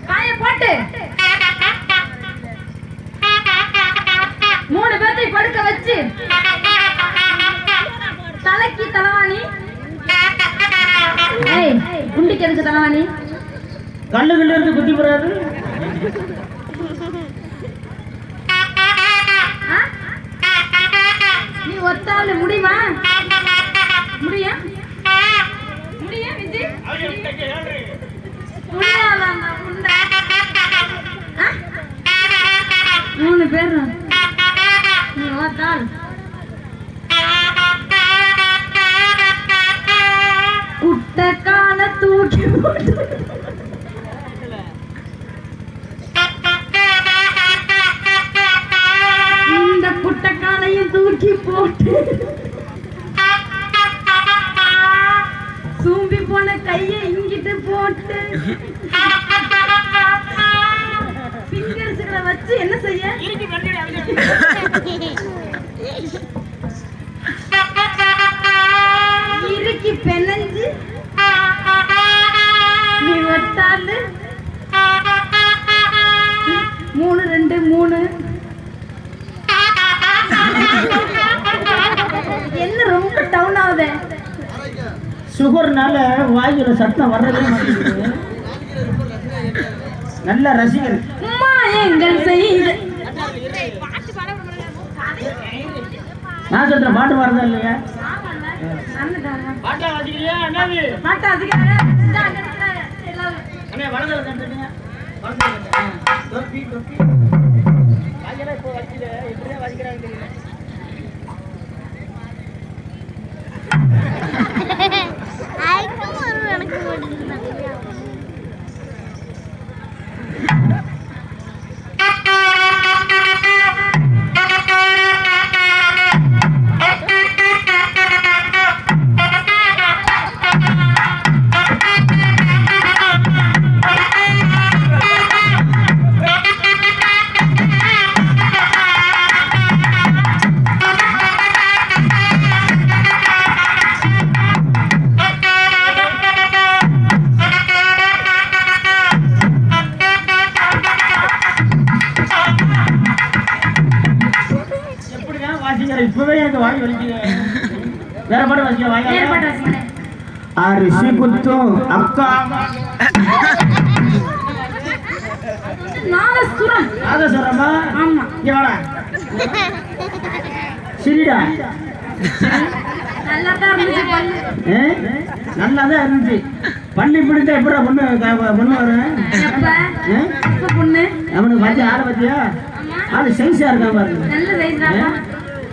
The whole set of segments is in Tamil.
காய போட்டு 3 பேரை படுக்க வச்சு தலைக்கு தலைவாணி. குண்டிக்கு எதுக்கு தலைவாணி? கல்லுகள்ல இருந்து குத்தி போறாரு. நீ ஒத்தால முடியுமா? முடியும் முடியும் விஜி முடியாதான். 3 பேர் நீ ஒத்தால் குட்ட கால தூக்கி போட்டு இந்த குட்டக்காலையும் தூக்கி போட்டு சூம்பி போன கையை இங்கிட்டு போட்டு பிங்கர்ஸ்களை வச்சு என்ன செய்ய? இறுக்கி பெனஞ்சு நீ ஒட்டாலு 3 2 3 என்ன ரொம்ப டவுன் ஆகுது. சுகர்னால வாயில சத்தம் வர்றதே மாட்டேங்குது. நல்ல ரசிகர். எங்கள் செய்து நான் சொல்றேன் பாட்டு வரதா இல்லையா? இப்பவே எனக்கு வாங்கி வலிக்குது. வேற பாட்டு வாசிக்க வாங்க. அரிசி குத்தும் அக்கா நாதசுரமா? ஆமா. இங்க வாடா. சரிடா. நல்லாதான் இருந்துச்சு. பண்ணி பிடிச்சா எப்படி பொண்ணு வரும்? பொண்ணு அவனுக்கு வச்சு ஆட பத்தியா? ஆளு சைஸா இருக்கா பாருங்க.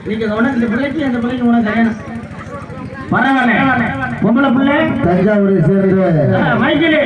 நீங்க உனக்கு இந்த பிள்ளைக்கு அந்த பிள்ளைக்கு உனக்கு கல்யாணம் பரவாயில்ல. பொம்பளை பிள்ளை தஞ்சாவூரை சேர்ந்த மைக்கிலி